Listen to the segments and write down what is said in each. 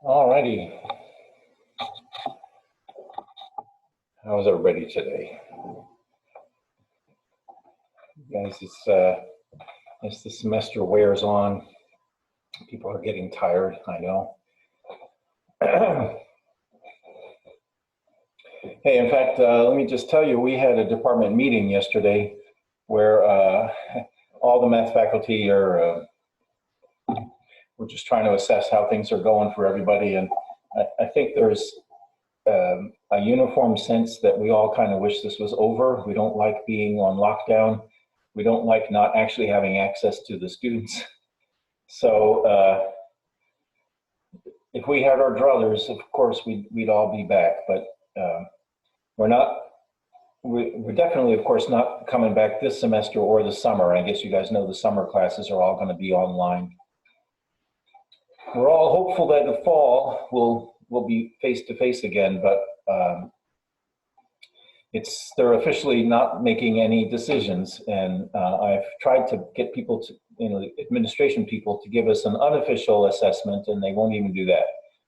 All righty. How's everybody today? Guys, as the semester wears on, people are getting tired, I know. Hey, in fact, let me just tell you, we had a department meeting yesterday where all the math faculty are, we're just trying to assess how things are going for everybody. And I think there's a uniform sense that we all kind of wish this was over. We don't like being on lockdown. We don't like not actually having access to the students. So if we had our druthers, of course, we'd all be back. But we're definitely, of course, not coming back this semester or the summer. I guess you guys know the summer classes are all going to be online. We're all hopeful that the fall will be face-to-face again, but they're officially not making any decisions. And I've tried to get people to, administration people to give us an unofficial assessment, and they won't even do that.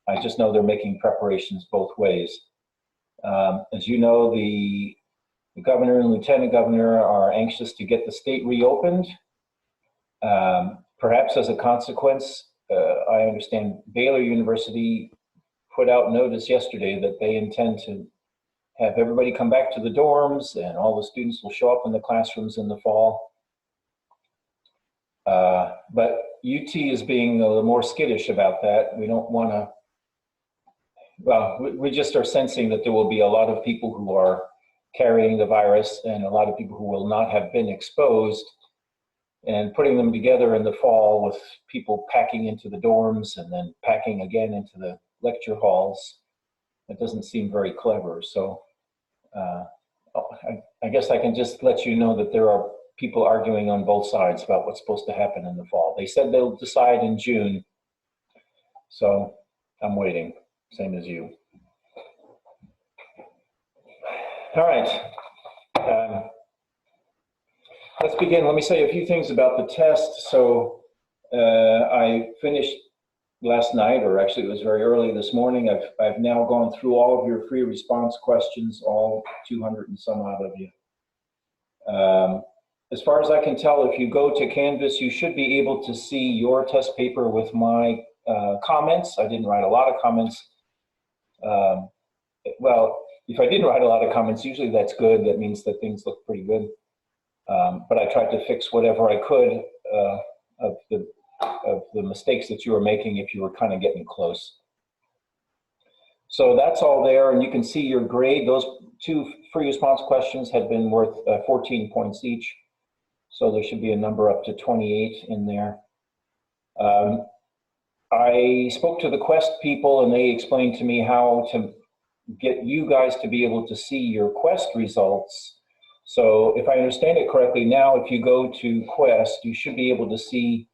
I just know they're making preparations both ways. As you know, the governor and lieutenant governor are anxious to get the state reopened. Perhaps as a consequence, I understand Baylor University put out notice yesterday that they intend to have everybody come back to the dorms and all the students will show up in the classrooms in the fall. But UT is being a little more skittish about that. We don't want to, well, we just are sensing that there will be a lot of people who are carrying the virus and a lot of people who will not have been exposed, and putting them together in the fall with people packing into the dorms and then packing again into the lecture halls, that doesn't seem very clever. So I guess I can just let you know that there are people arguing on both sides about what's supposed to happen in the fall. They said they'll decide in June, so I'm waiting, same as you. All right. Let's begin. Let me say a few things about the test. So I finished last night, or actually it was very early this morning. I've now gone through all of your free response questions, all 200 and some odd of you. As far as I can tell, if you go to Canvas, you should be able to see your test paper with my comments. I didn't write a lot of comments. Well, if I didn't write a lot of comments, usually that's good. That means that things look pretty good. But I tried to fix whatever I could of the mistakes that you were making if you were kind of getting close. So that's all there, and you can see your grade. Those two free response questions had been worth 14 points each. So there should be a number up to 28 in there. I spoke to the Quest people, and they explained to me how to get you guys to be able to see your Quest results. So if I understand it correctly, now if you go to Quest, you should be able to see,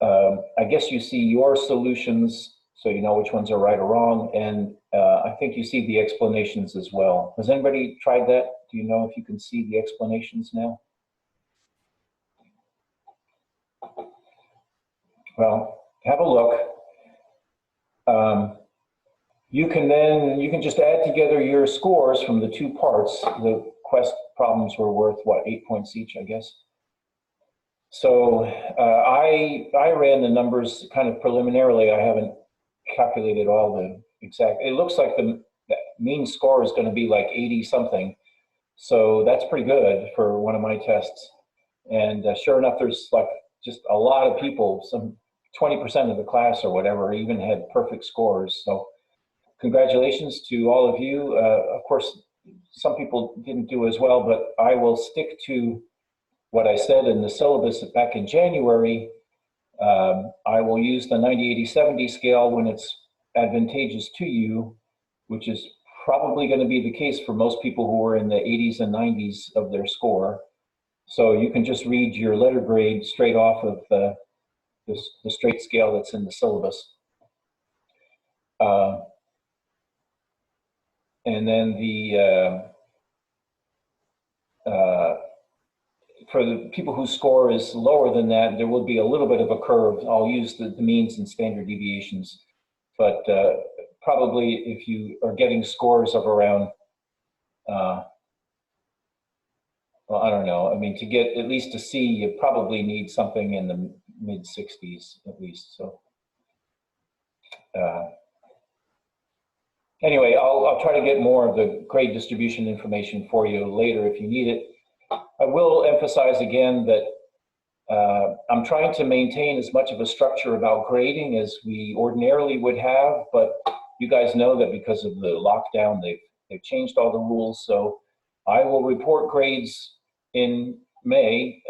I guess you see your solutions, so you know which ones are right or wrong, and I think you see the explanations as well. Has anybody tried that? Do you know if you can see the explanations now? Well, have a look. You can just add together your scores from the two parts. The Quest problems were worth, what, 8 points each, I guess. So I ran the numbers kind of preliminarily. I haven't calculated all the exact. It looks like the mean score is going to be like 80 something. So that's pretty good for one of my tests. And sure enough, there's like just a lot of people, some 20% of the class or whatever, even had perfect scores. So congratulations to all of you. Of course, some people didn't do as well, but I will stick to what I said in the syllabus back in January. I will use the 90-80-70 scale when it's advantageous to you, which is probably going to be the case for most people who are in the 80s and 90s of their score. So you can just read your letter grade straight off of the straight scale that's in the syllabus. And then for the people whose score is lower than that, there will be a little bit of a curve. I'll use the means and standard deviations but probably if you are getting scores of around, well, I don't know. I mean, to get at least a C, you probably need something in the mid 60s at least. So anyway, I'll try to get more of the grade distribution information for you later if you need it. I will emphasize again that I'm trying to maintain as much of a structure about grading as we ordinarily would have, but you guys know that because of the lockdown, they've changed all the rules. So I will report grades in May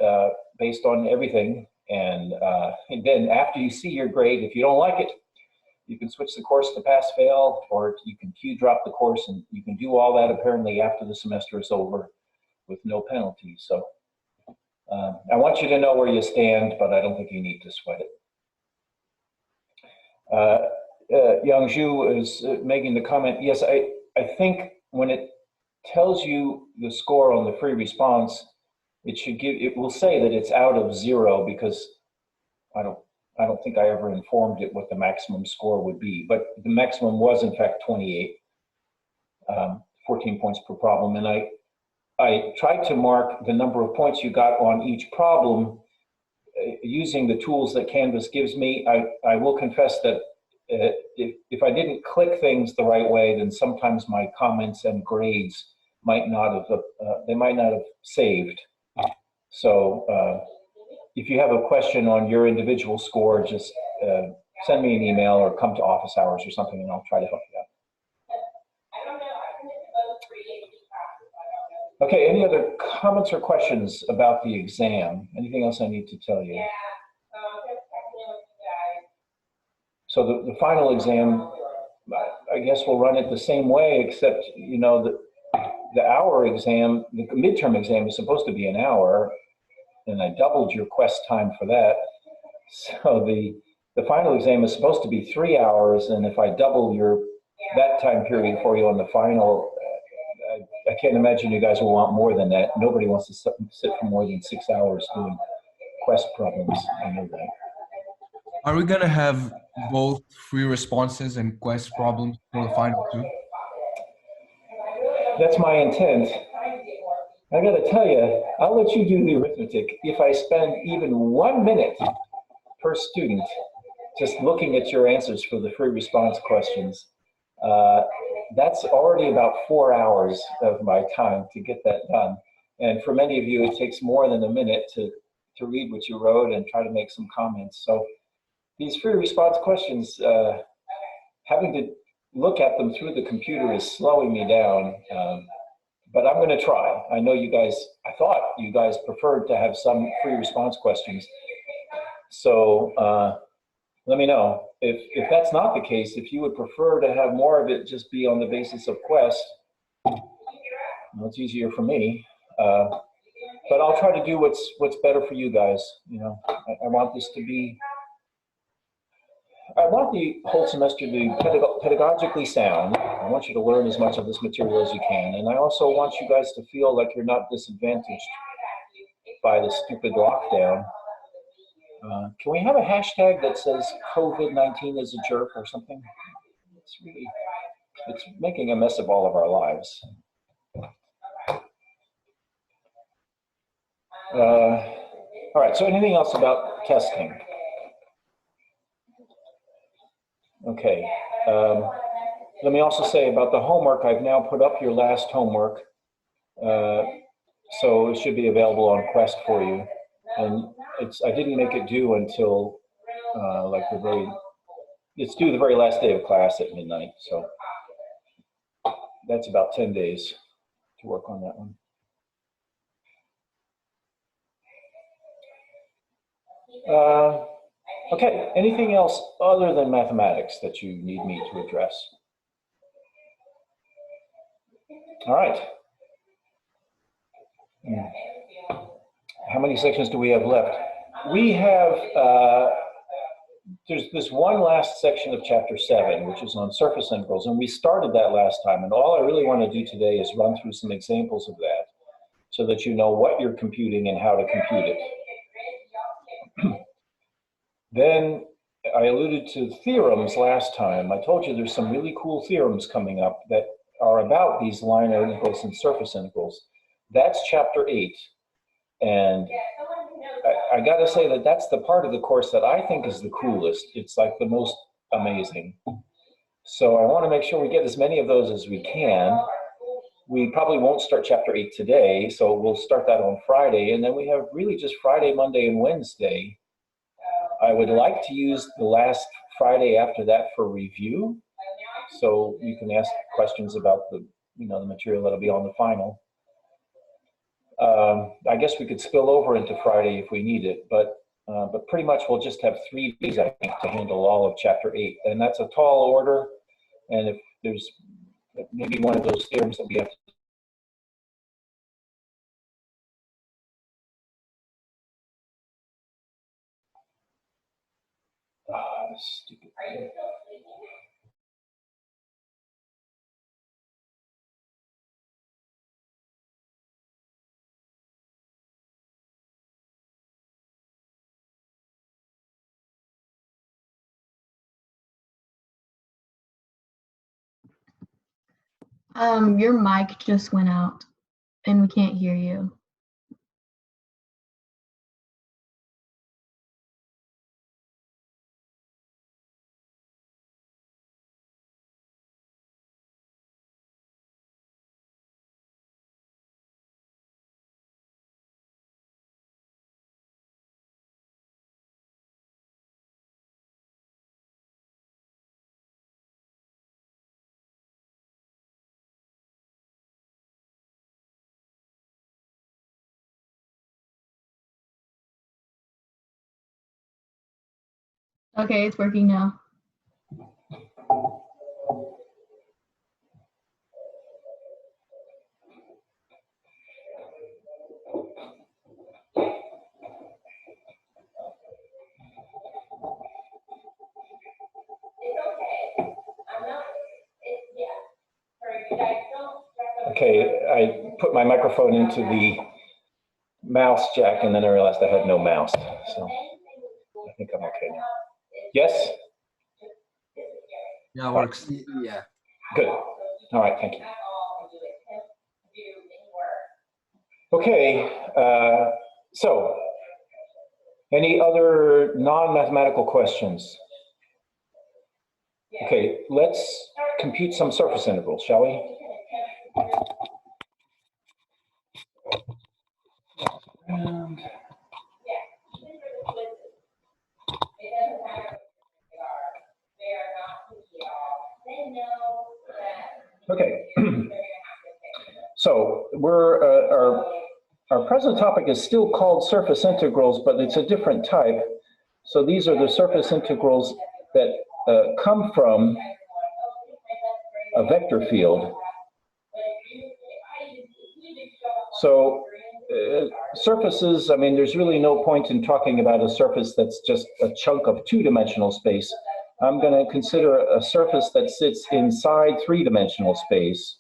based on everything. And then after you see your grade, if you don't like it, you can switch the course to pass fail, or you can Q drop the course, and you can do all that apparently after the semester is over with no penalty. So I want you to know where you stand, but I don't think you need to sweat it. Yang Zhu is making the comment, yes, I think when it tells you the score on the free response, it will say that it's out of 0 because I don't think I ever informed it what the maximum score would be, but the maximum was in fact 28, 14 points per problem. And I tried to mark the number of points you got on each problem using the tools that Canvas gives me. I will confess that if I didn't click things the right way, then sometimes my comments and grades might not have, they might not have saved. So if you have a question on your individual score, just send me an email or come to office hours or something, and I'll try to help you out. Okay, any other comments or questions about the exam? Anything else I need to tell you? So the final exam, I guess we'll run it the same way, except, you know, the hour exam, the midterm exam is supposed to be an hour, and I doubled your quest time for that. So the final exam is supposed to be 3 hours, and if I double that time period for you on the final, I can't imagine you guys will want more than that. Nobody wants to sit for more than 6 hours doing quest problems. I know that. Are we gonna have both free responses and quest problems for the final too? That's my intent. I gotta tell you, I'll let you do the arithmetic. If I spend even 1 minute per student just looking at your answers for the free response questions, that's already about 4 hours of my time to get that done. And for many of you, it takes more than a minute to read what you wrote and try to make some comments. So these free response questions, having to look at them through the computer is slowing me down, but I'm gonna try. I know you guys, I thought you guys preferred to have some free response questions. So let me know. If that's not the case, if you would prefer to have more of it just be on the basis of quest, well, it's easier for me. But I'll try to do what's better for you guys. You know, I want this to be, I want the whole semester to be pedagogically sound. I want you to learn as much of this material as you can. And I also want you guys to feel like you're not disadvantaged by the stupid lockdown. Can we have a hashtag that says COVID-19 is a jerk or something? It's making a mess of all of our lives. All right, so anything else about testing? Okay, let me also say about the homework, I've now put up your last homework, so it should be available on Quest for you. And I didn't make it due until like it's due the very last day of class at midnight, so that's about 10 days to work on that one. Okay, anything else other than mathematics that you need me to address? All right. How many sections do we have left? We have, there's this one last section of chapter 7, which is on surface integrals, and we started that last time, and all I really want to do today is run through some examples of that so that you know what you're computing and how to compute it. Then I alluded to theorems last time. I told you there's some really cool theorems coming up that are about these line integrals and surface integrals. That's chapter 8. And I got to say that that's the part of the course that I think is the coolest. It's like the most amazing. So I want to make sure we get as many of those as we can. We probably won't start chapter 8 today, so we'll start that on Friday. And then we have really just Friday, Monday, and Wednesday. I would like to use the last Friday after that for review. So you can ask questions about the material that'll be on the final. I guess we could spill over into Friday if we need it, but pretty much we'll just have 3 days, I think, to handle all of chapter 8. And that's a tall order. And if there's maybe one of those theorems that we have to stupid thing. Your mic just went out and we can't hear you. Okay, it's working now. Okay, I put my microphone into the mouse jack and then I realized I had no mouse. So I think I'm okay now. Yes? Yeah, it works. Yeah. Good. All right, thank you. Okay, so any other non-mathematical questions? Okay, let's compute some surface integrals, shall we? And okay, so our present topic is still called surface integrals, but it's a different type. So these are the surface integrals that come from a vector field. So surfaces, I mean, there's really no point in talking about a surface that's just a chunk of 2-dimensional space. I'm going to consider a surface that sits inside 3-dimensional space.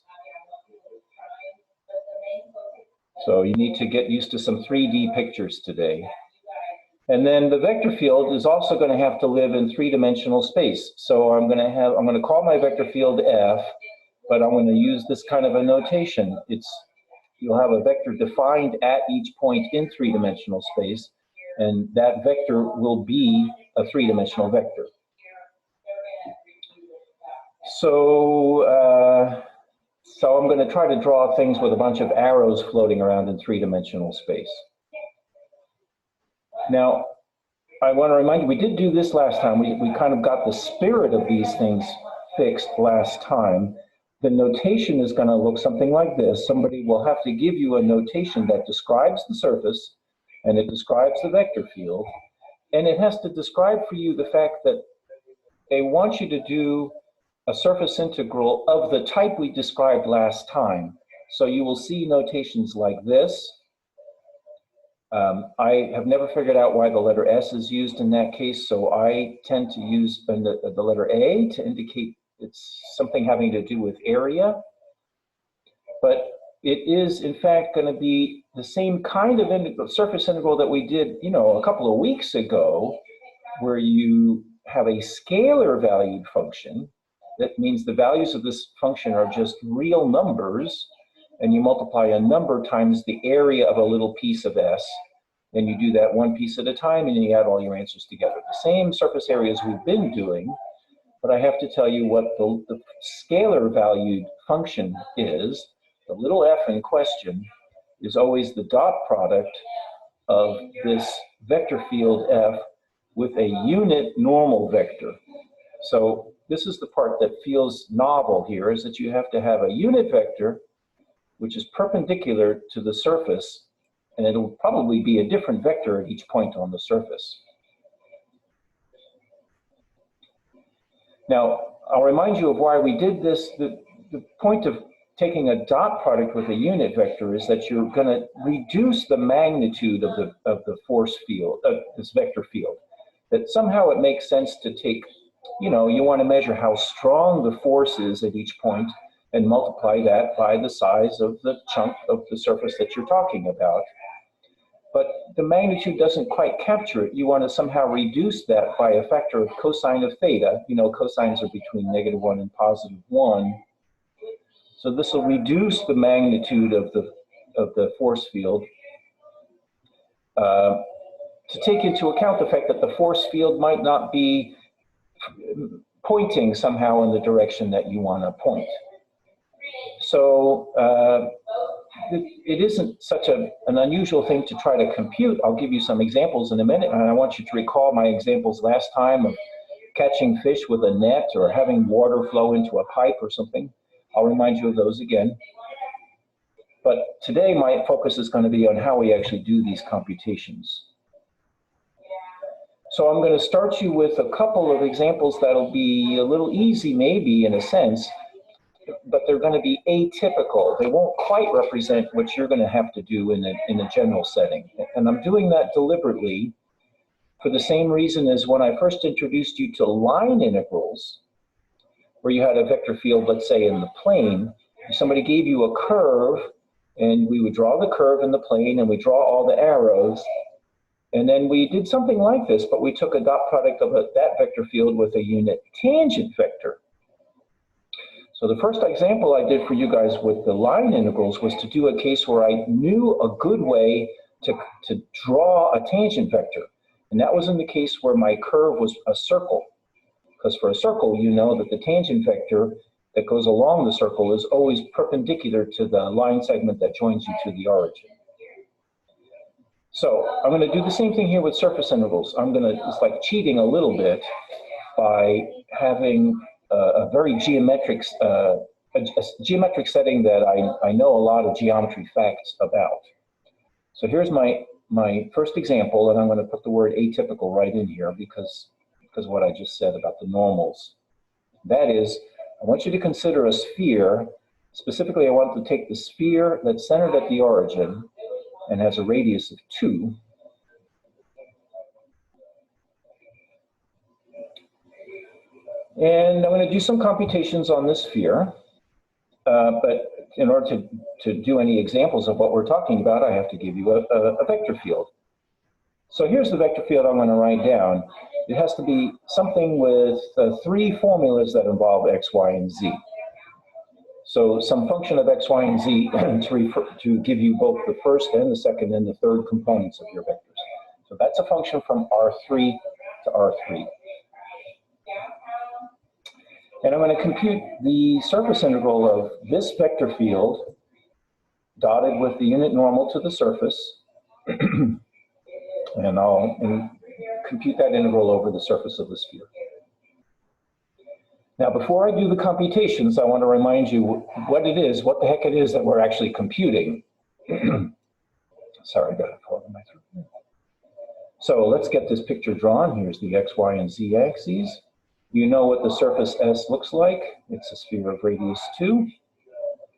So you need to get used to some 3D pictures today. And then the vector field is also going to have to live in 3-dimensional space. So I'm going to call my vector field F, but I'm going to use this kind of a notation. You'll have a vector defined at each point in 3-dimensional space, and that vector will be a 3-dimensional vector. So I'm going to try to draw things with a bunch of arrows floating around in 3-dimensional space. Now, I want to remind you, we did do this last time. We kind of got the spirit of these things fixed last time. The notation is going to look something like this. Somebody will have to give you a notation that describes the surface, and it describes the vector field, and it has to describe for you the fact that they want you to do a surface integral of the type we described last time. So you will see notations like this. I have never figured out why the letter S is used in that case, so I tend to use the letter A to indicate it's something having to do with area. But it is, in fact, going to be the same kind of surface integral that we did, a couple of weeks ago, where you have a scalar valued function, that means the values of this function are just real numbers, and you multiply a number times the area of a little piece of S, then you do that one piece at a time, and then you add all your answers together. The same surface areas we've been doing, but I have to tell you what the scalar valued function is. The little f in question is always the dot product of this vector field f with a unit normal vector. So this is the part that feels novel here, is that you have to have a unit vector which is perpendicular to the surface, and it'll probably be a different vector at each point on the surface. Now, I'll remind you of why we did this. The point of taking a dot product with a unit vector is that you're going to reduce the magnitude of the force field, of this vector field. That somehow it makes sense to take, you want to measure how strong the force is at each point and multiply that by the size of the chunk of the surface that you're talking about. But the magnitude doesn't quite capture it. You want to somehow reduce that by a factor of cosine of theta. Cosines are between -1 and +1. So this will reduce the magnitude of the force field to take into account the fact that the force field might not be pointing somehow in the direction that you want to point. So it isn't such an unusual thing to try to compute. I'll give you some examples in a minute, and I want you to recall my examples last time of catching fish with a net or having water flow into a pipe or something. I'll remind you of those again. But today my focus is going to be on how we actually do these computations. So I'm going to start you with a couple of examples that'll be a little easy maybe in a sense, but they're going to be atypical. They won't quite represent what you're going to have to do in a general setting. And I'm doing that deliberately for the same reason as when I first introduced you to line integrals, where you had a vector field, let's say in the plane. Somebody gave you a curve, and we would draw the curve in the plane, and we draw all the arrows. And then we did something like this, but we took a dot product of that vector field with a unit tangent vector. So the first example I did for you guys with the line integrals was to do a case where I knew a good way to draw a tangent vector. And that was in the case where my curve was a circle. Because for a circle, you know that the tangent vector that goes along the circle is always perpendicular to the line segment that joins you to the origin. So I'm going to do the same thing here with surface integrals. It's like cheating a little bit by having a very geometric, a geometric setting that I know a lot of geometry facts about. So here's my first example, and I'm going to put the word atypical right in here because of what I just said about the normals. That is, I want you to consider a sphere. Specifically, I want to take the sphere that's centered at the origin and has a radius of 2. And I'm going to do some computations on this sphere, but in order to do any examples of what we're talking about, I have to give you a vector field. So here's the vector field I'm going to write down. It has to be something with 3 formulas that involve x, y, and z. So some function of x, y, and z to give you both the first and the second and the third components of your vectors. So that's a function from R3 to R3. And I'm going to compute the surface integral of this vector field dotted with the unit normal to the surface. And I'll compute that integral over the surface of the sphere. Now, before I do the computations, I want to remind you what the heck it is that we're actually computing. Sorry, I got a frog in my throat. So let's get this picture drawn. Here's the x, y, and z axes. You know what the surface S looks like. It's a sphere of radius 2.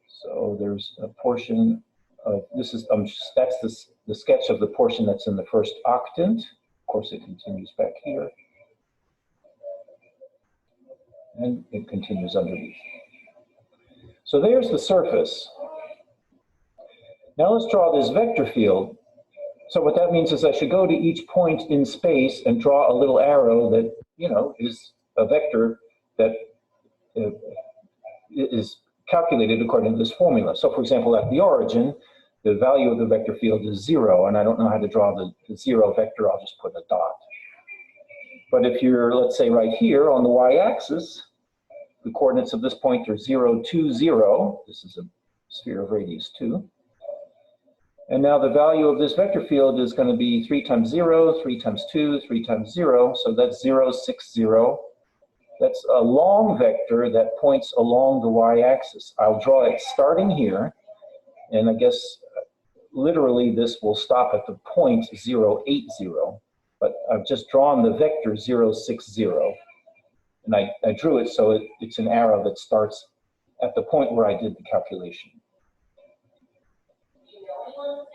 So there's a portion of, that's the sketch of the portion that's in the first octant. Of course, it continues back here. And it continues underneath. So there's the surface. Now let's draw this vector field. So what that means is I should go to each point in space and draw a little arrow that you know, is a vector that is calculated according to this formula. So for example, at the origin, the value of the vector field is 0, and I don't know how to draw the 0 vector, I'll just put a dot. But if you're, let's say, right here on the y-axis, the coordinates of this point are 0, 2, 0. This is a sphere of radius 2. And now the value of this vector field is going to be 3 times 0, 3 times 2, 3 times 0. So that's 0, 6, 0. That's a long vector that points along the y-axis. I'll draw it starting here. And I guess literally this will stop at the point 0, 8, 0. But I've just drawn the vector 0, 6, 0. And I drew it so it's an arrow that starts at the point where I did the calculation.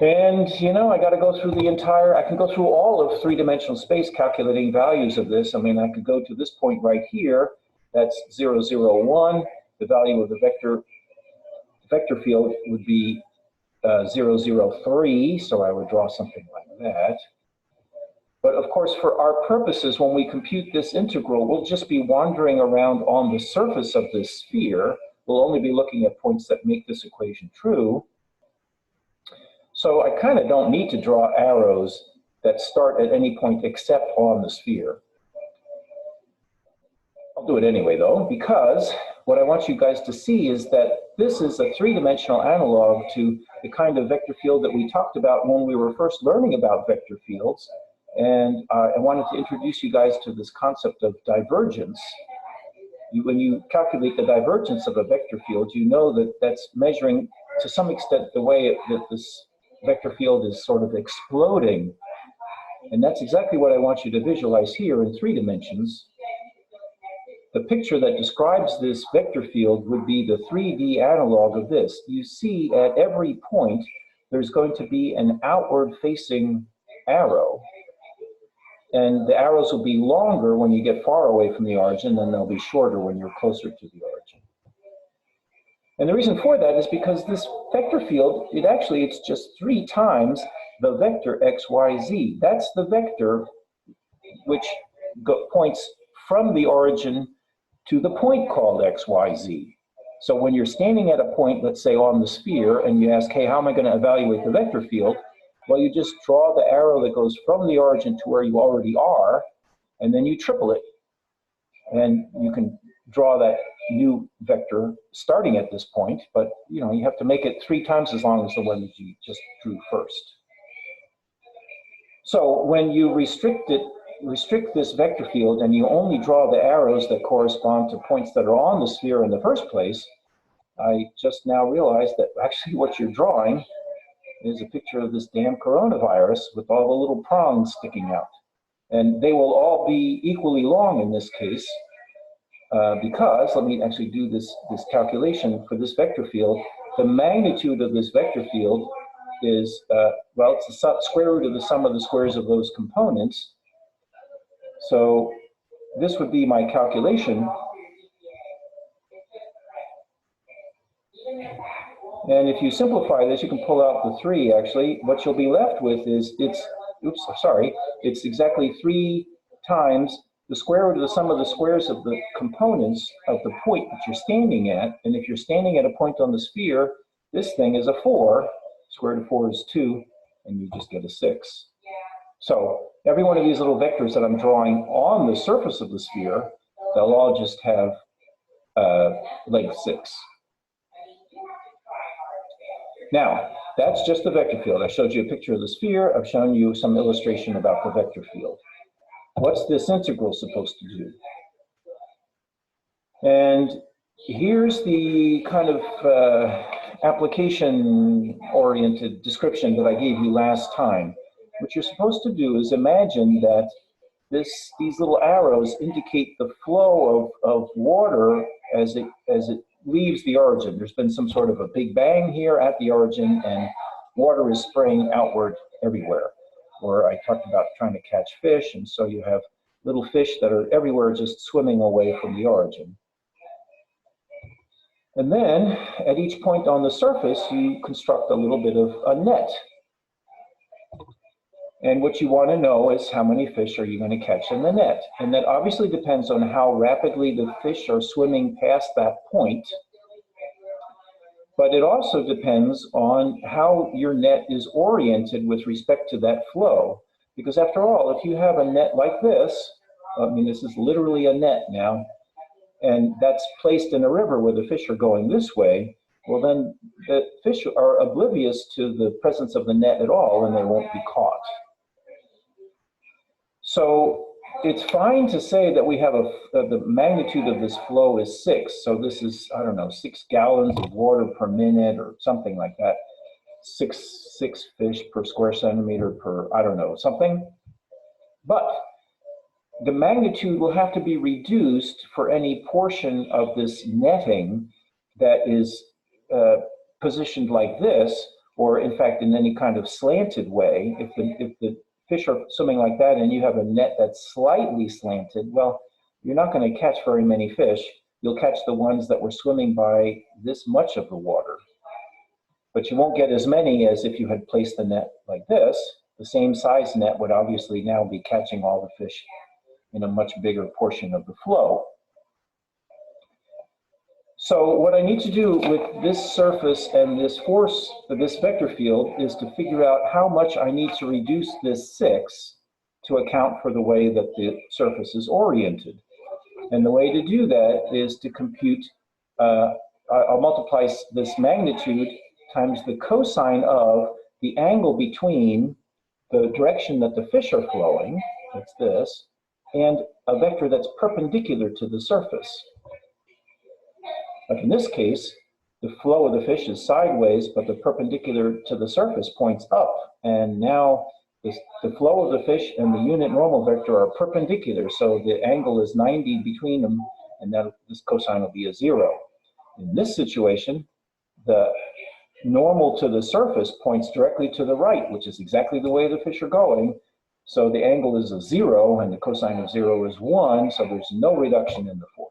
And, you know, I got to go through the entire, I can go through all of three-dimensional space calculating values of this. I mean, I could go to this point right here. That's 0, 0, 1. The value of the vector field would be 0, 0, 3. So I would draw something like that. But of course, for our purposes, when we compute this integral, we'll just be wandering around on the surface of this sphere. We'll only be looking at points that make this equation true. So I kind of don't need to draw arrows that start at any point except on the sphere. I'll do it anyway, though, because what I want you guys to see is that this is a three-dimensional analog to the kind of vector field that we talked about when we were first learning about vector fields. And I wanted to introduce you guys to this concept of divergence. When you calculate the divergence of a vector field, you know that that's measuring to some extent the way that this vector field is sort of exploding. And that's exactly what I want you to visualize here in 3 dimensions. The picture that describes this vector field would be the 3D analog of this. You see at every point, there's going to be an outward facing arrow. And the arrows will be longer when you get far away from the origin, and they'll be shorter when you're closer to the origin. And the reason for that is because this vector field, it's just 3 times the vector x, y, z. That's the vector which points from the origin to the point called x, y, z. So when you're standing at a point, let's say on the sphere, and you ask, hey, how am I going to evaluate the vector field? Well, you just draw the arrow that goes from the origin to where you already are, and then you triple it. And you can draw that new vector starting at this point, but you know, you have to make it 3 times as long as the one that you just drew first. So when you restrict this vector field and you only draw the arrows that correspond to points that are on the sphere in the first place, I just now realized that actually what you're drawing is a picture of this damn coronavirus with all the little prongs sticking out. And they will all be equally long in this case, because, let me actually do this calculation for this vector field. The magnitude of this vector field is, well, it's the square root of the sum of the squares of those components. So this would be my calculation. And if you simplify this, you can pull out the 3, actually. What you'll be left with is, it's exactly 3 times the square root of the sum of the squares of the components of the point that you're standing at. And if you're standing at a point on the sphere, this thing is a 4. Square root of 4 is 2, and you just get a 6. So every one of these little vectors that I'm drawing on the surface of the sphere, they'll all just have length 6. Now, that's just the vector field. I showed you a picture of the sphere. I've shown you some illustration about the vector field. What's this integral supposed to do? And here's the kind of application-oriented description that I gave you last time. What you're supposed to do is imagine that these little arrows indicate the flow of water as it leaves the origin. There's been some sort of a big bang here at the origin, and water is spraying outward everywhere. Or I talked about trying to catch fish, and so you have little fish that are everywhere just swimming away from the origin. And then at each point on the surface, you construct a little bit of a net. And what you want to know is how many fish are you going to catch in the net? And that obviously depends on how rapidly the fish are swimming past that point. But it also depends on how your net is oriented with respect to that flow. Because after all, if you have a net like this, I mean, this is literally a net now, and that's placed in a river where the fish are going this way, well then the fish are oblivious to the presence of the net at all, and they won't be caught. So it's fine to say that we have the magnitude of this flow is 6. So this is, I don't know, 6 gallons of water per minute or something like that. Six fish per square centimeter per, I don't know, something. But the magnitude will have to be reduced for any portion of this netting that is positioned like this, or in fact in any kind of slanted way. If the fish are swimming like that and you have a net that's slightly slanted, well, you're not going to catch very many fish. You'll catch the ones that were swimming by this much of the water. But you won't get as many as if you had placed the net like this. The same size net would obviously now be catching all the fish in a much bigger portion of the flow. So what I need to do with this surface and this force, this vector field, is to figure out how much I need to reduce this 6 to account for the way that the surface is oriented. And the way to do that is to compute, I'll multiply this magnitude times the cosine of the angle between the direction that the fish are flowing, that's this, and a vector that's perpendicular to the surface. Like in this case, the flow of the fish is sideways, but the perpendicular to the surface points up. And now the flow of the fish and the unit normal vector are perpendicular, so the angle is 90 between them, and that this cosine will be a 0. In this situation, the normal to the surface points directly to the right, which is exactly the way the fish are going. So the angle is a 0, and the cosine of 0 is 1, so there's no reduction in the force.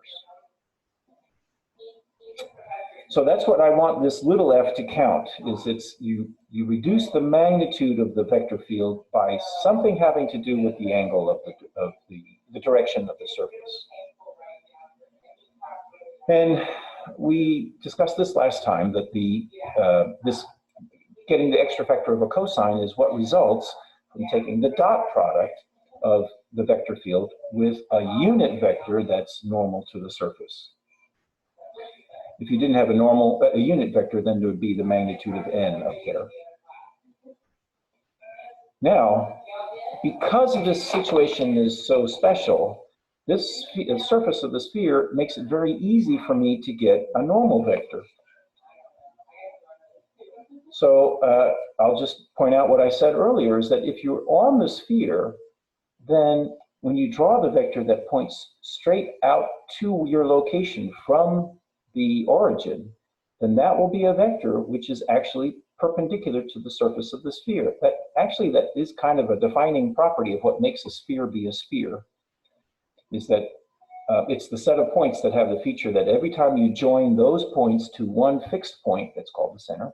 So that's what I want this little f to count, is you reduce the magnitude of the vector field by something having to do with the angle of the direction of the surface. And we discussed this last time, that this getting the extra factor of a cosine is what results from taking the dot product of the vector field with a unit vector that's normal to the surface. If you didn't have a unit vector, then there would be the magnitude of n up there. Now, because this situation is so special, the surface of the sphere makes it very easy for me to get a normal vector. So I'll just point out what I said earlier, is that if you're on the sphere, then when you draw the vector that points straight out to your location from the origin, then that will be a vector which is actually perpendicular to the surface of the sphere. That is kind of a defining property of what makes a sphere be a sphere, is that it's the set of points that have the feature that every time you join those points to one fixed point, that's called the center,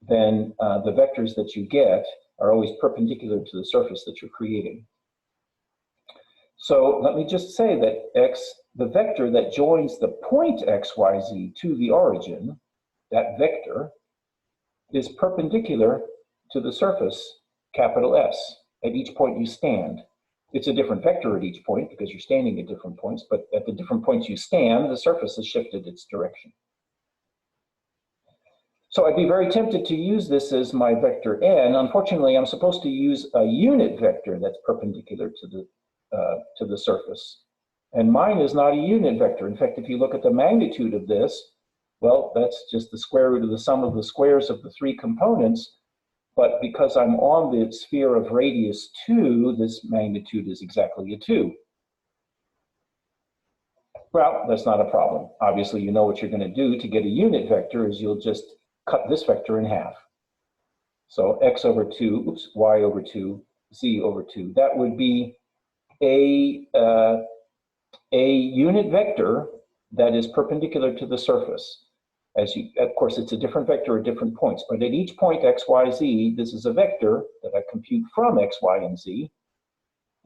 then the vectors that you get are always perpendicular to the surface that you're creating. So let me just say that the vector that joins the point xyz to the origin, that vector, is perpendicular to the surface, capital S, at each point you stand. It's a different vector at each point because you're standing at different points, but at the different points you stand, the surface has shifted its direction. So I'd be very tempted to use this as my vector n. Unfortunately, I'm supposed to use a unit vector that's perpendicular to the surface. And mine is not a unit vector. In fact, if you look at the magnitude of this, well, that's just the square root of the sum of the squares of the 3 components. But because I'm on the sphere of radius 2, this magnitude is exactly a 2. Well, that's not a problem. Obviously, you know what you're going to do to get a unit vector is you'll just cut this vector in half. So x over 2, y over 2, z over 2. That would be a unit vector that is perpendicular to the surface. Of course, it's a different vector at different points, but at each point x, y, z, this is a vector that I compute from x, y, and z,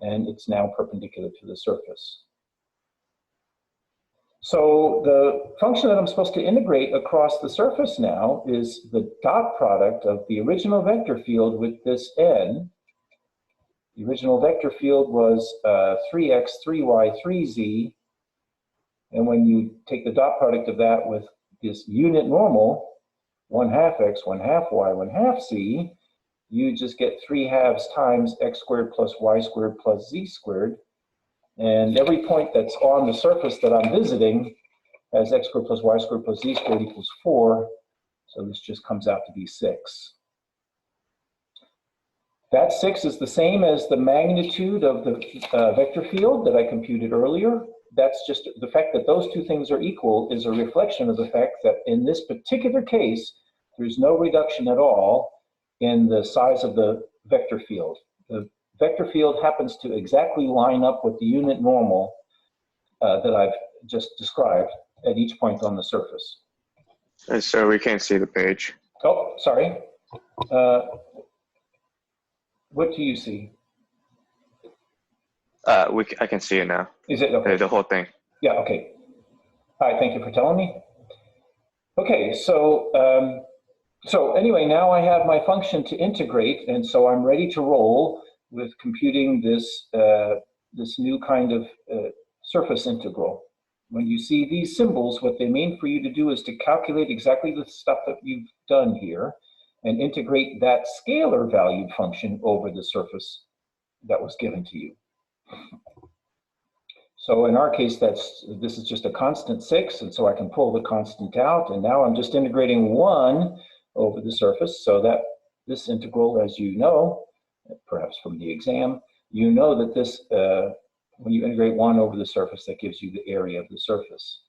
and it's now perpendicular to the surface. So the function that I'm supposed to integrate across the surface now is the dot product of the original vector field with this n. The original vector field was 3x, 3y, 3z, and when you take the dot product of that with this unit normal, 1/2 x, 1/2 y, 1/2 z, you just get 3/2 times x squared plus y squared plus z squared. And every point that's on the surface that I'm visiting has x squared plus y squared plus z squared equals 4. So this just comes out to be 6. That 6 is the same as the magnitude of the vector field that I computed earlier. That's just the fact that those two things are equal is a reflection of the fact that in this particular case, there's no reduction at all in the size of the vector field. The vector field happens to exactly line up with the unit normal that I've just described at each point on the surface. So we can't see the page. Oh, sorry. What do you see? I can see it now. Is it okay? The whole thing. Yeah, okay. All right, thank you for telling me. Okay, so anyway, now I have my function to integrate, and so I'm ready to roll with computing this, this new kind of surface integral. When you see these symbols, what they mean for you to do is to calculate exactly the stuff that you've done here and integrate that scalar valued function over the surface that was given to you. So in our case, this is just a constant 6, and so I can pull the constant out, and now I'm just integrating 1 over the surface, so that this integral, as you know, perhaps from the exam, you know that this, when you integrate 1 over the surface, that gives you the area of the surface.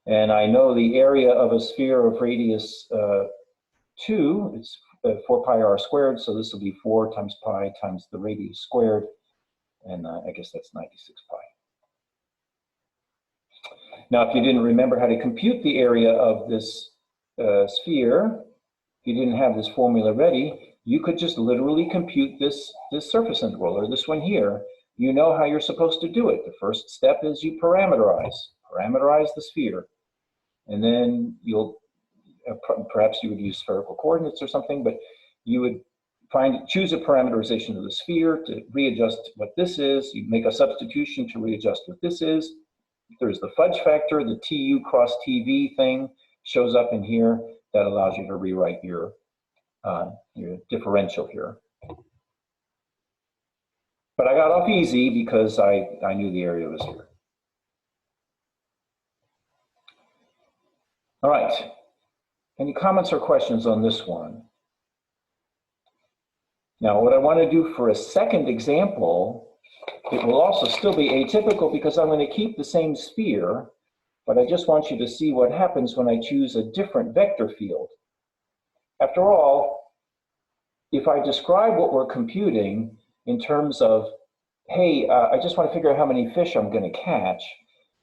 And I know the area of a sphere of radius 2, it's 4 pi r squared, so this will be 4 times pi times the radius squared, and I guess that's 96 pi. Now, if you didn't remember how to compute the area of this sphere, if you didn't have this formula ready, you could just literally compute this surface integral, or this one here. You know how you're supposed to do it. The first step is you parameterize the sphere. And then you'll, perhaps you would use spherical coordinates or something, but you would choose a parameterization of the sphere to readjust what this is. You make a substitution to readjust what this is. There's the fudge factor, the TU cross TV thing shows up in here. That allows you to rewrite your differential here. But I got off easy because I knew the area was here. All right. Any comments or questions on this one? Now, what I want to do for a second example, it will also still be atypical because I'm going to keep the same sphere, but I just want you to see what happens when I choose a different vector field. After all, if I describe what we're computing in terms of, hey, I just want to figure out how many fish I'm going to catch,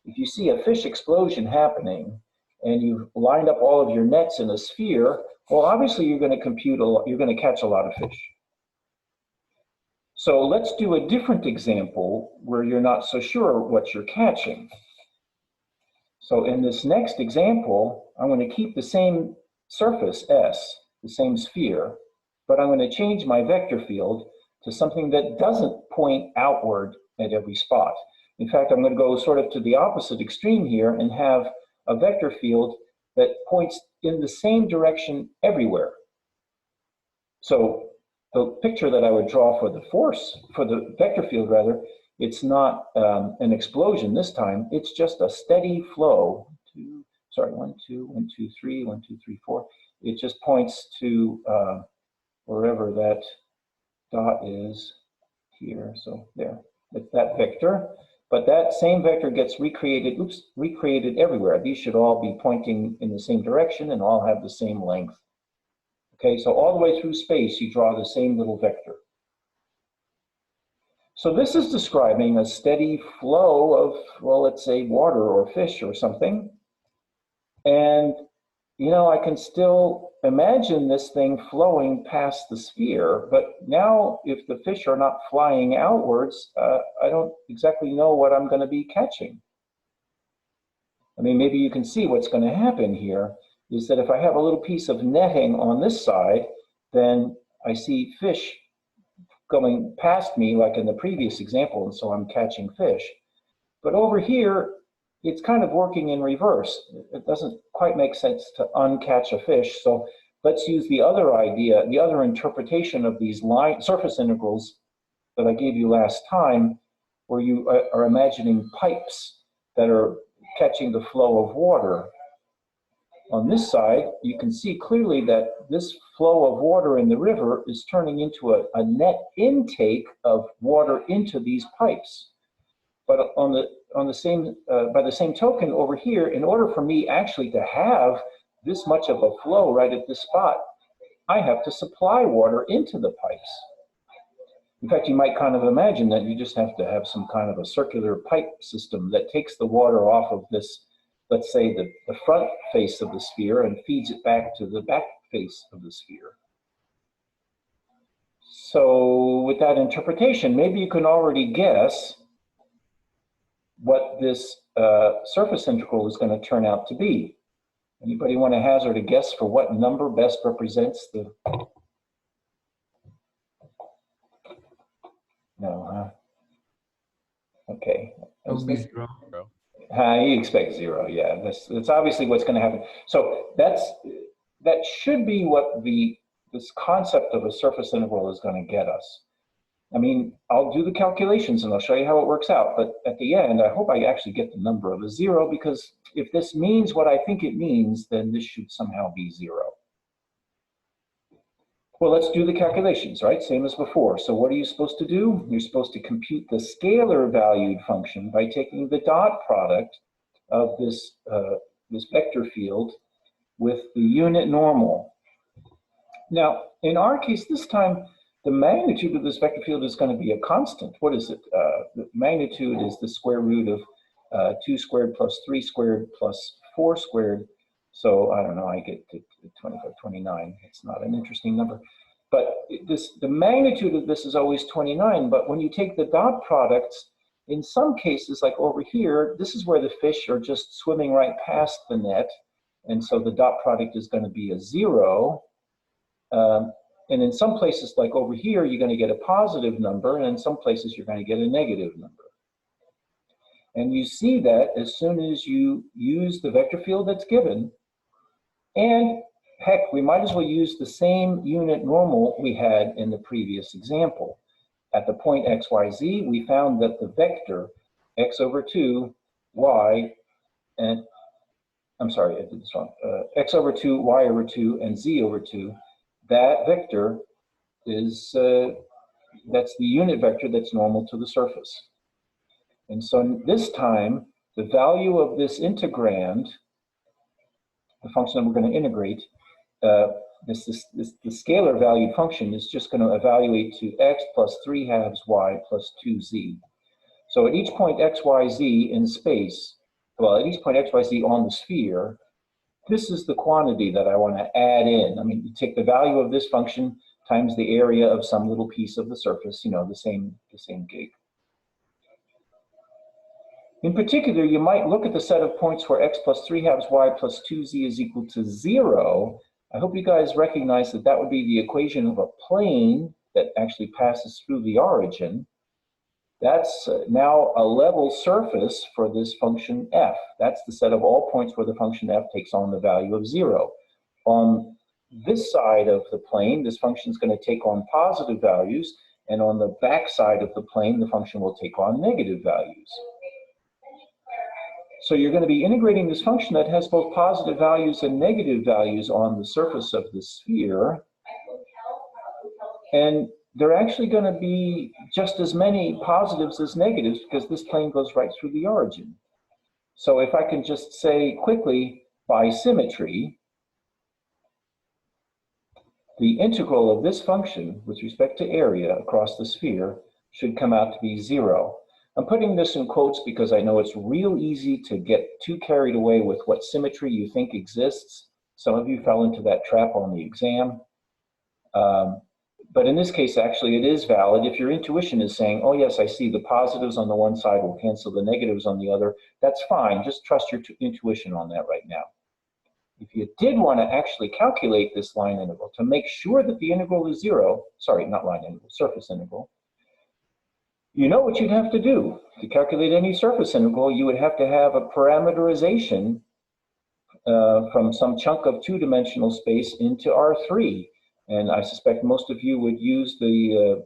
if you see a fish explosion happening and you've lined up all of your nets in a sphere, well, obviously you're going to catch a lot of fish. So let's do a different example where you're not so sure what you're catching. So in this next example, I'm going to keep the same surface, S, the same sphere, but I'm going to change my vector field to something that doesn't point outward at every spot. In fact, I'm going to go sort of to the opposite extreme here and have a vector field that points in the same direction everywhere. So the picture that I would draw for the vector field rather, it's not an explosion this time, it's just a steady flow. 1, 2, 1, 2, 3, 1, 2, 3, 4. It just points to wherever that dot is here, so there, it's that vector. But that same vector gets recreated everywhere. These should all be pointing in the same direction and all have the same length. Okay, so all the way through space, you draw the same little vector. So this is describing a steady flow of, well, let's say water or fish or something. And you know, I can still imagine this thing flowing past the sphere, but now if the fish are not flying outwards, I don't exactly know what I'm going to be catching. I mean, maybe you can see what's going to happen here is that if I have a little piece of netting on this side, then I see fish going past me like in the previous example, and so I'm catching fish. But over here, it's kind of working in reverse. It doesn't quite make sense to uncatch a fish. So let's use the other idea, the other interpretation of these surface integrals that I gave you last time, where you are imagining pipes that are catching the flow of water. On this side, you can see clearly that this flow of water in the river is turning into a net intake of water into these pipes. But by the same token over here, in order for me actually to have this much of a flow right at this spot, I have to supply water into the pipes. In fact, you might kind of imagine that you just have to have some kind of a circular pipe system that takes the water off of this, let's say the front face of the sphere, and feeds it back to the back face of the sphere. So with that interpretation, maybe you can already guess what this surface integral is going to turn out to be. Anybody want to hazard a guess for what number best represents the... No, huh? Okay. It'll be 0. You expect 0, yeah. That's obviously what's going to happen. So that should be what this concept of a surface integral is going to get us. I mean, I'll do the calculations and I'll show you how it works out, but at the end, I hope I actually get the number of a 0, because if this means what I think it means, then this should somehow be 0. Well, let's do the calculations, right? Same as before. So what are you supposed to do? You're supposed to compute the scalar valued function by taking the dot product of this vector field with the unit normal. Now, in our case this time, the magnitude of this vector field is going to be a constant. What is it? The magnitude is the square root of 2 squared plus 3 squared plus 4 squared. So I don't know, I get to 25, 29. It's not an interesting number. But the magnitude of this is always 29. But when you take the dot products, in some cases, like over here, this is where the fish are just swimming right past the net. And so the dot product is going to be a 0. And in some places, like over here, you're going to get a positive number, and in some places, you're going to get a negative number. And you see that as soon as you use the vector field that's given, and heck, we might as well use the same unit normal we had in the previous example. At the point x, y, z, we found that the vector x over 2, y, and I'm sorry, I did this wrong. X over 2, y over 2, and z over 2. That vector is, that's the unit vector that's normal to the surface. And so this time, the value of this integrand, the function that we're going to integrate, the scalar valued function is just going to evaluate to x plus 3/2 y plus 2z. So at each point x, y, z in space, well, at each point x, y, z on the sphere, this is the quantity that I want to add in. I mean, you take the value of this function times the area of some little piece of the surface, you know, the same gig. In particular, you might look at the set of points where x plus 3/2 y plus 2z is equal to 0. I hope you guys recognize that that would be the equation of a plane that actually passes through the origin. That's now a level surface for this function f. That's the set of all points where the function f takes on the value of 0. On this side of the plane, this function is going to take on positive values, and on the back side of the plane, the function will take on negative values. So you're going to be integrating this function that has both positive values and negative values on the surface of the sphere. And there are actually going to be just as many positives as negatives because this plane goes right through the origin. So if I can just say quickly, by symmetry, the integral of this function with respect to area across the sphere should come out to be 0. I'm putting this in quotes because I know it's real easy to get too carried away with what symmetry you think exists. Some of you fell into that trap on the exam. But in this case, actually, it is valid. If your intuition is saying, oh, yes, I see the positives on the one side will cancel the negatives on the other, that's fine. Just trust your intuition on that right now. If you did want to actually calculate this line integral to make sure that the integral is zero, sorry, not line integral, surface integral, you know what you'd have to do. To calculate any surface integral, you would have to have a parameterization from some chunk of two-dimensional space into R3. And I suspect most of you would use the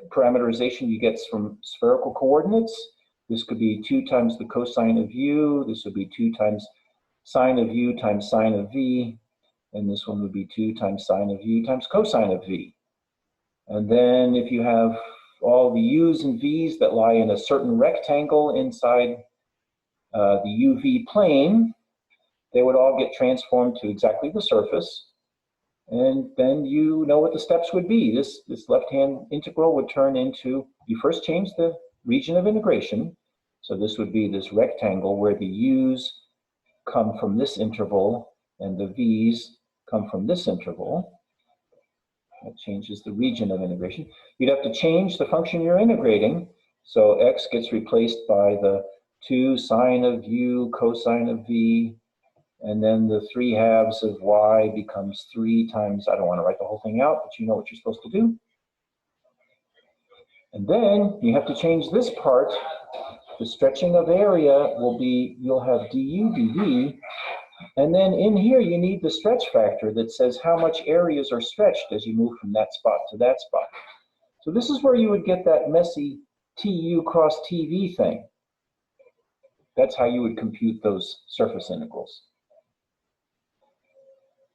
parameterization you get from spherical coordinates. This could be 2 times the cosine of u. This would be 2 times sine of u times sine of v. And this one would be 2 times sine of u times cosine of v. And then if you have all the u's and v's that lie in a certain rectangle inside the UV plane, they would all get transformed to exactly the surface. And then you know what the steps would be. This left-hand integral would turn into, you first change the region of integration. So this would be this rectangle where the u's come from this interval and the v's come from this interval. That changes the region of integration. You'd have to change the function you're integrating. So x gets replaced by the 2 sine of u cosine of v. And then the 3/2 of y becomes 3 times, I don't want to write the whole thing out, but you know what you're supposed to do. And then you have to change this part. The stretching of area will be, you'll have du dv. And then in here, you need the stretch factor that says how much areas are stretched as you move from that spot to that spot. So this is where you would get that messy tu cross tv thing. That's how you would compute those surface integrals.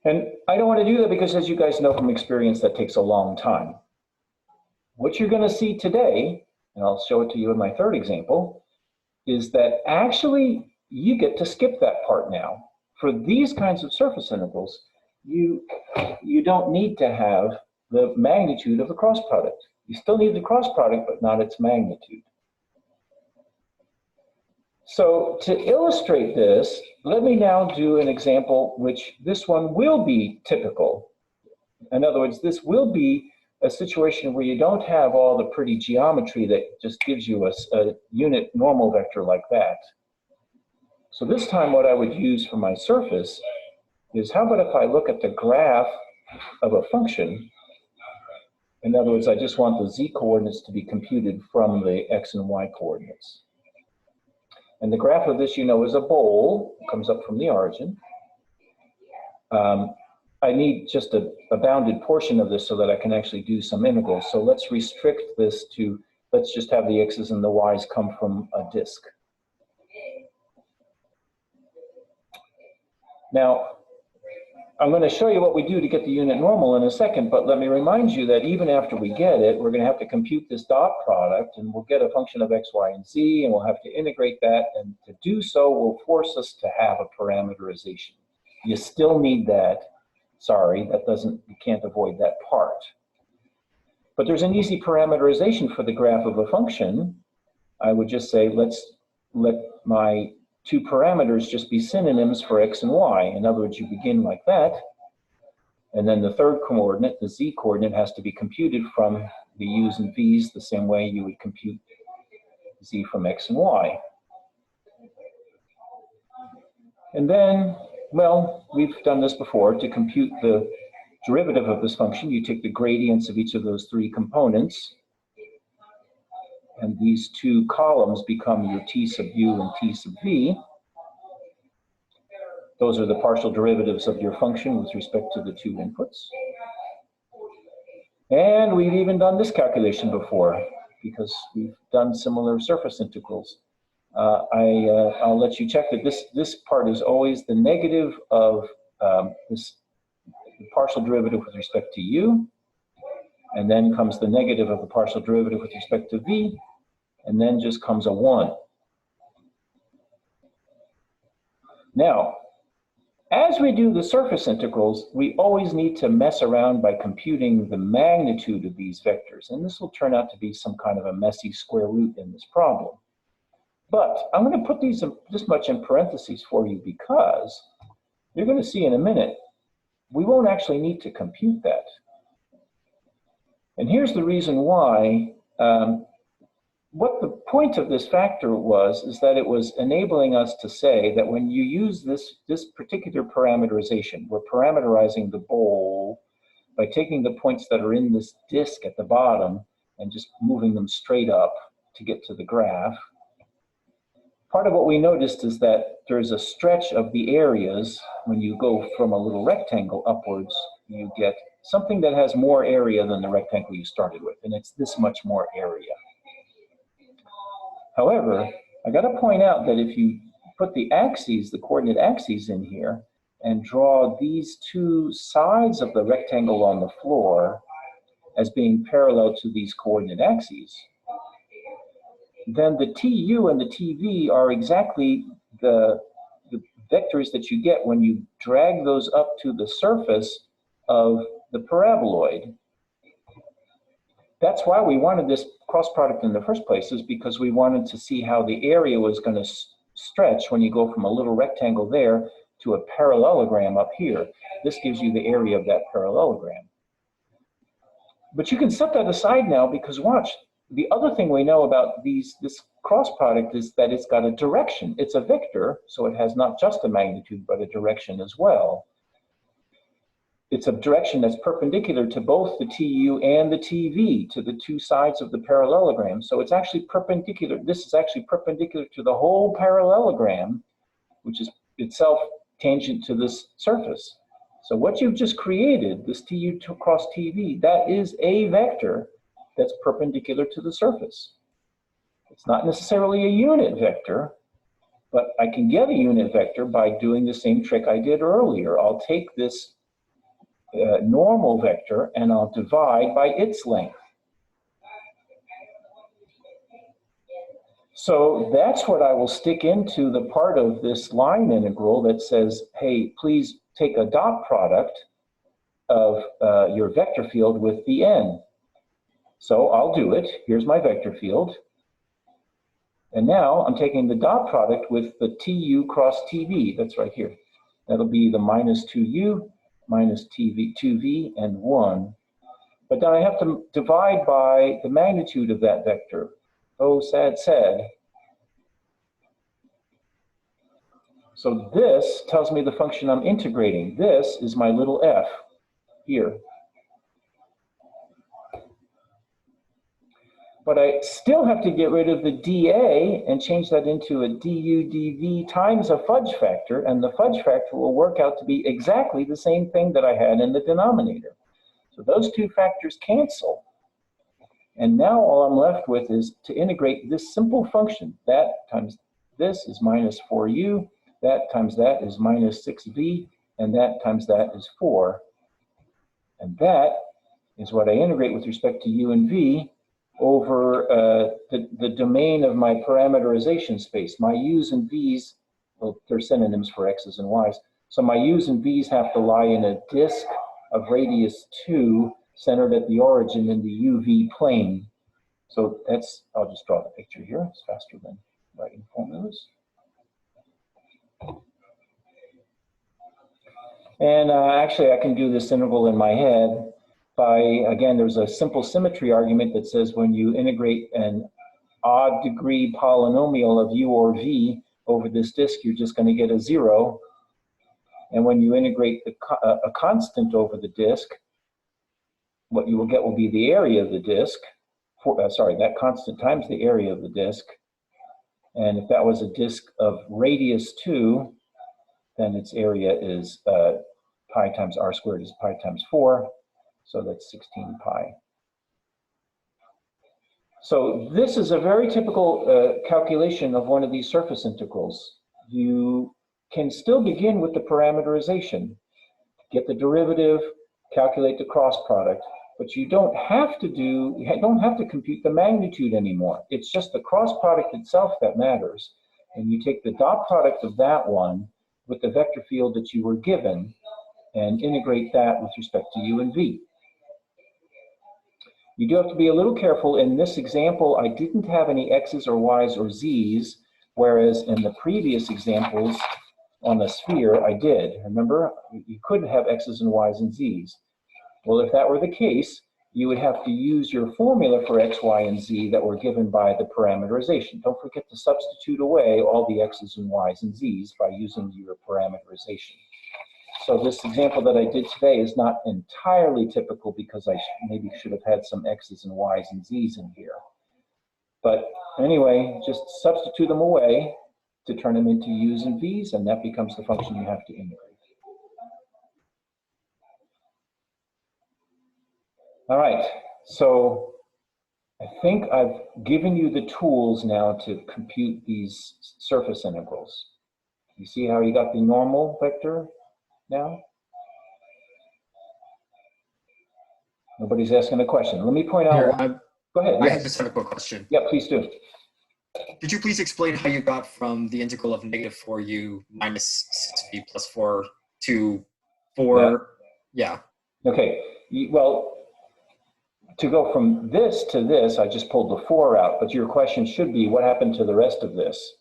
And I don't want to do that because, as you guys know from experience, that takes a long time. What you're going to see today, and I'll show it to you in my third example, is that actually you get to skip that part now. For these kinds of surface integrals, you don't need to have the magnitude of the cross product. You still need the cross product, but not its magnitude. So to illustrate this, let me now do an example which this one will be typical. In other words, this will be a situation where you don't have all the pretty geometry that just gives you a unit normal vector like that. So this time what I would use for my surface is, how about if I look at the graph of a function? In other words, I just want the z coordinates to be computed from the x and y coordinates. And the graph of this, you know, is a bowl. It comes up from the origin. I need just a bounded portion of this so that I can actually do some integrals. So let's restrict this to, let's just have the x's and the y's come from a disk. Now, I'm going to show you what we do to get the unit normal in a second, but let me remind you that even after we get it, we're going to have to compute this dot product, and we'll get a function of x, y, and z, and we'll have to integrate that, and to do so will force us to have a parameterization. You still need that. Sorry, that doesn't, you can't avoid that part. But there's an easy parameterization for the graph of a function. I would just say, let's let my two parameters just be synonyms for x and y. In other words, you begin like that, and then the third coordinate, the z coordinate, has to be computed from the u's and v's the same way you would compute z from x and y. And then, well, we've done this before. To compute the derivative of this function, you take the gradients of each of those three components, and these two columns become your t sub u and t sub v. Those are the partial derivatives of your function with respect to the two inputs. And we've even done this calculation before because we've done similar surface integrals. I'll let you check that this part is always the negative of the partial derivative with respect to u, and then comes the negative of the partial derivative with respect to v, and then just comes a 1. Now, as we do the surface integrals, we always need to mess around by computing the magnitude of these vectors, and this will turn out to be some kind of a messy square root in this problem. But I'm going to put this much in parentheses for you because you're going to see in a minute, we won't actually need to compute that. And here's the reason why. What the point of this factor was is that it was enabling us to say that when you use this particular parameterization, we're parameterizing the bowl by taking the points that are in this disk at the bottom and just moving them straight up to get to the graph. Part of what we noticed is that there's a stretch of the areas. When you go from a little rectangle upwards, you get something that has more area than the rectangle you started with, and it's this much more area. However, I got to point out that if you put the axes, the coordinate axes in here, and draw these two sides of the rectangle on the floor as being parallel to these coordinate axes, then the TU and the TV are exactly the vectors that you get when you drag those up to the surface of the paraboloid. That's why we wanted this cross product in the first place, is because we wanted to see how the area was going to stretch when you go from a little rectangle there to a parallelogram up here. This gives you the area of that parallelogram. But you can set that aside now, because watch, the other thing we know about this cross product is that it's got a direction. It's a vector, so it has not just a magnitude, but a direction as well. It's a direction that's perpendicular to both the TU and the TV, to the two sides of the parallelogram. So it's actually perpendicular. This is actually perpendicular to the whole parallelogram, which is itself tangent to this surface. So what you've just created, this TU cross TV, that is a vector that's perpendicular to the surface. It's not necessarily a unit vector, but I can get a unit vector by doing the same trick I did earlier. I'll take this normal vector and I'll divide by its length. So that's what I will stick into the part of this line integral that says, hey, please take a dot product of your vector field with the n. So I'll do it. Here's my vector field. And now I'm taking the dot product with the TU cross TV. That's right here. That'll be the minus 2u minus 2v and 1. But then I have to divide by the magnitude of that vector. Oh, sad, sad. So this tells me the function I'm integrating. This is my little f here. But I still have to get rid of the dA and change that into a du dv times a fudge factor, and the fudge factor will work out to be exactly the same thing that I had in the denominator. So those two factors cancel. And now all I'm left with is to integrate this simple function. That times this is minus 4u, that times that is minus 6v, and that times that is 4. And that is what I integrate with respect to u and v over the domain of my parameterization space. My u's and v's, well, they're synonyms for x's and y's. So my u's and v's have to lie in a disk of radius 2 centered at the origin in the UV plane. So that's, I'll just draw the picture here. It's faster than writing formulas. And actually, I can do this integral in my head by, again, there's a simple symmetry argument that says when you integrate an odd degree polynomial of u or v over this disk, you're just going to get a 0. And when you integrate a constant over the disk, what you will get will be the area of the disk. That constant times the area of the disk. And if that was a disk of radius 2, then its area is pi times r squared is pi times 4. So that's 16 pi. So this is a very typical calculation of one of these surface integrals. You can still begin with the parameterization, get the derivative, calculate the cross product, but you don't have to compute the magnitude anymore. It's just the cross product itself that matters. And you take the dot product of that one with the vector field that you were given and integrate that with respect to u and v. You do have to be a little careful. In this example, I didn't have any x's or y's or z's, whereas in the previous examples, on the sphere, I did. Remember, you couldn't have x's and y's and z's. Well, if that were the case, you would have to use your formula for x, y, and z that were given by the parameterization. Don't forget to substitute away all the x's and y's and z's by using your parameterization. So this example that I did today is not entirely typical because I maybe should have had some x's and y's and z's in here. But anyway, just substitute them away to turn them into u's and v's, and that becomes the function you have to integrate. All right, so I think I've given you the tools now to compute these surface integrals. You see how you got the normal vector now? Nobody's asking a question. Let me point out. Here, Go ahead. I Yes. just have a quick question. Yeah, please do. Could you please explain how you got from the integral of -4u minus 6v plus 4 to 4? Yeah. Okay, well, to go from this to this, I just pulled the 4 out, but your question should be, what happened to the rest of this?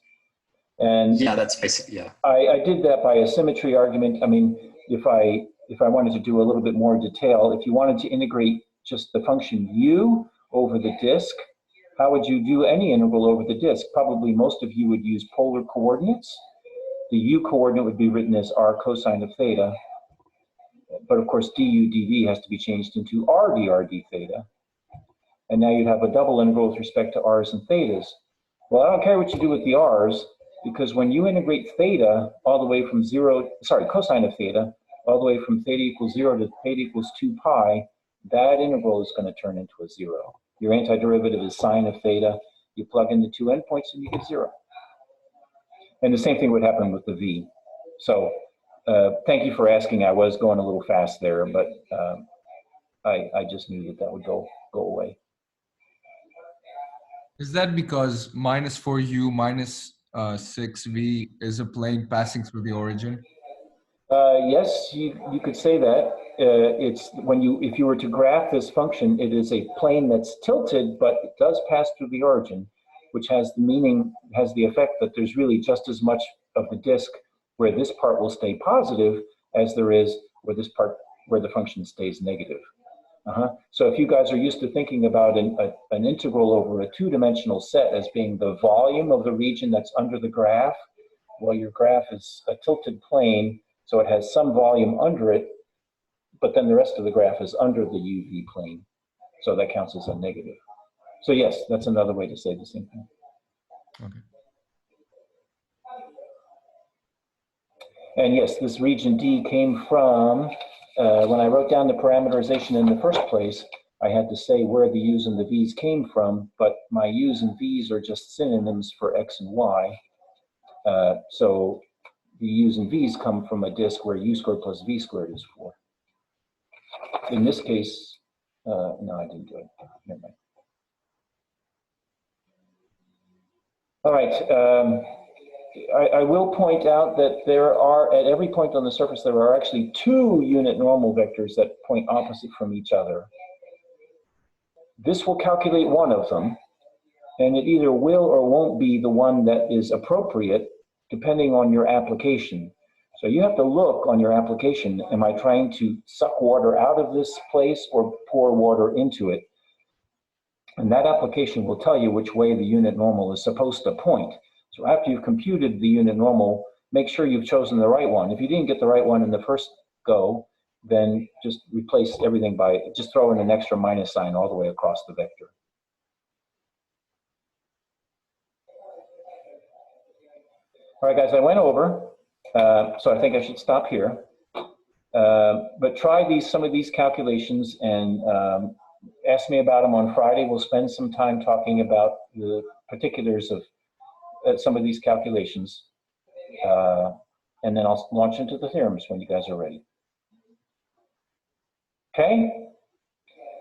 And Yeah, that's basic. Yeah. I did that by a symmetry argument. I mean, if I wanted to do a little bit more detail, if you wanted to integrate just the function u over the disk, how would you do any integral over the disk? Probably most of you would use polar coordinates. The u coordinate would be written as r cosine of theta. But of course, du dv has to be changed into r dr d theta. And now you'd have a double integral with respect to r's and thetas. Well, I don't care what you do with the r's, because when you integrate theta all the way from cosine of theta, all the way from theta equals 0 to theta equals 2 pi, that integral is going to turn into a 0. Your antiderivative is sine of theta. You plug in the two endpoints and you get 0. And the same thing would happen with the v. So thank you for asking. I was going a little fast there, but I just knew that would go away. Is that because -4u minus 6v is a plane passing through the origin? Yes, you could say that. It's if you were to graph this function, it is a plane that's tilted, but it does pass through the origin, which has the effect that there's really just as much of the disk where this part will stay positive as there is where this part where the function stays negative. So if you guys are used to thinking about an integral over a two-dimensional set as being the volume of the region that's under the graph, well, your graph is a tilted plane, so it has some volume under it, but then the rest of the graph is under the UV plane. So that counts as a negative. So yes, that's another way to say the same thing. Okay. And yes, this region D came from, when I wrote down the parameterization in the first place, I had to say where the U's and the V's came from, but my U's and V's are just synonyms for X and Y. So the U's and V's come from a disk where U squared plus V squared is 4. In this case, no, I didn't do it. Never mind. All right. I will point out that there are, at every point on the surface, there are actually two unit normal vectors that point opposite from each other. This will calculate one of them, and it either will or won't be the one that is appropriate depending on your application. So you have to look on your application, am I trying to suck water out of this place or pour water into it? And that application will tell you which way the unit normal is supposed to point. So after you've computed the unit normal, make sure you've chosen the right one. If you didn't get the right one in the first go, then just replace everything by, just throw in an extra minus sign all the way across the vector. All right, guys, I went over, so I think I should stop here. But try some of these calculations and ask me about them on Friday. We'll spend some time talking about the particulars of some of these calculations, and then I'll launch into the theorems when you guys are ready. Okay,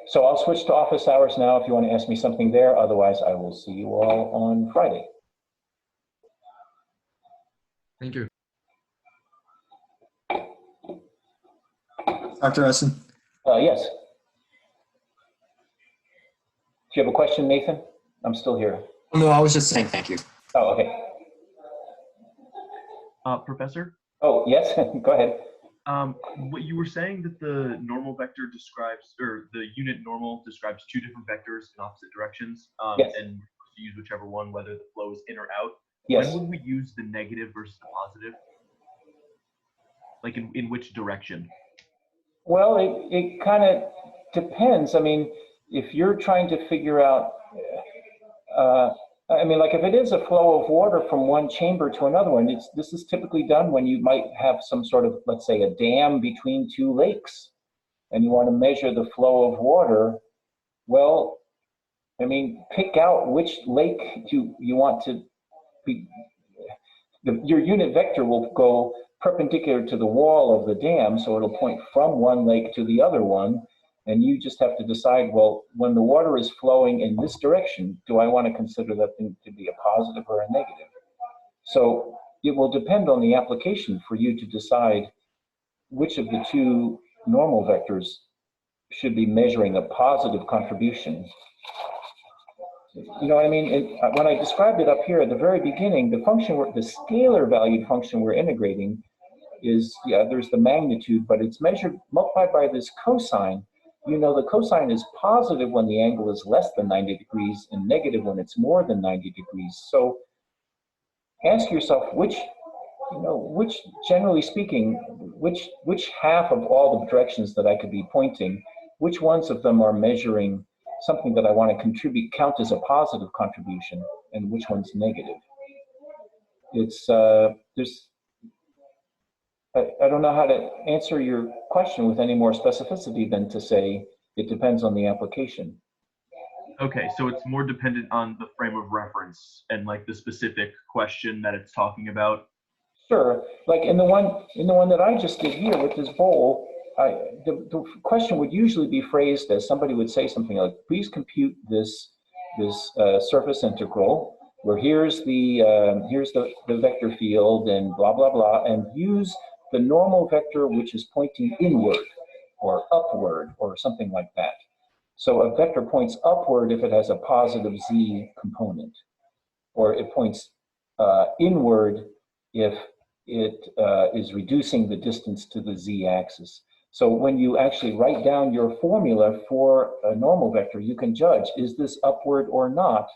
so I'll switch to office hours now if you want to ask me something there. Otherwise, I will see you all on Friday. Thank you. Dr. Essen? Yes. Do you have a question, Nathan? I'm still here. No, I was just saying thank you. Oh, okay. Professor? Oh, yes, go ahead. What you were saying that the normal vector describes, or the unit normal describes two different vectors in opposite directions, Yes. and we're supposed to use whichever one, whether the flow is in or out. Yes. When would we use the negative versus the positive? Like in which direction? Well, it kind of depends. I mean, if you're trying to figure out, I mean, like if it is a flow of water from one chamber to another one, this is typically done when you might have some sort of, let's say, a dam between two lakes, and you want to measure the flow of water. Well, I mean, pick out which lake you want to be. Your unit vector will go perpendicular to the wall of the dam, so it'll point from one lake to the other one. And you just have to decide, well, when the water is flowing in this direction, do I want to consider that thing to be a positive or a negative? So it will depend on the application for you to decide which of the two normal vectors should be measuring a positive contribution. You know what I mean? When I described it up here at the very beginning, the function, the scalar valued function we're integrating is, yeah, there's the magnitude, but it's measured, multiplied by this cosine. You know, the cosine is positive when the angle is less than 90 degrees and negative when it's more than 90 degrees. So ask yourself which, generally speaking, which half of all the directions that I could be pointing, which ones of them are measuring something that I want to count as a positive contribution, and which one's negative. It's, I don't know how to answer your question with any more specificity than to say it depends on the application. Okay, so it's more dependent on the frame of reference and like the specific question that it's talking about. Sure, like in the one that I just did here with this bowl, the question would usually be phrased as somebody would say something like, please compute this surface integral, where here's the vector field and blah, blah, blah, and use the normal vector which is pointing inward or upward or something like that. So a vector points upward if it has a positive z component, or it points inward if it is reducing the distance to the z-axis. So when you actually write down your formula for a normal vector, you can judge, is this upward or not?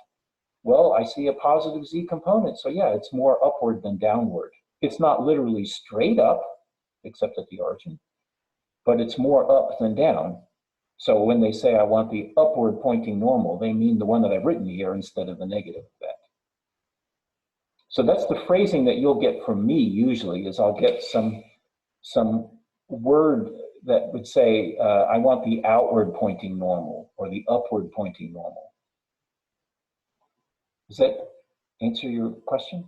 Well, I see a positive z component, so yeah, it's more upward than downward. It's not literally straight up, except at the origin, but it's more up than down. So when they say I want the upward pointing normal, they mean the one that I've written here instead of the negative of that. So that's the phrasing that you'll get from me usually, is I'll get some word that would say, I want the outward pointing normal or the upward pointing normal. Does that answer your question?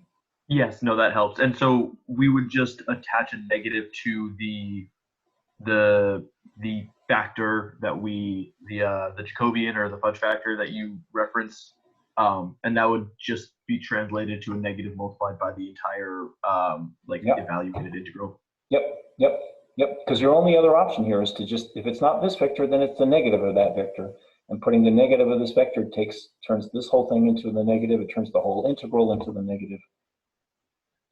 Yes, no, that helps. And so we would just attach a negative to the factor that the Jacobian or the fudge factor that you referenced, and that would just be translated to a negative multiplied by the entire evaluated integral. Yep. Because your only other option here is to just, if it's not this vector, then it's the negative of that vector. And putting the negative of this vector turns this whole thing into the negative. It turns the whole integral into the negative.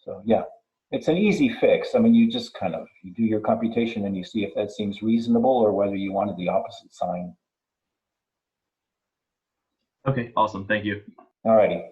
So yeah, it's an easy fix. I mean, you just you do your computation and you see if that seems reasonable or whether you wanted the opposite sign. Okay, awesome. Thank you. All righty.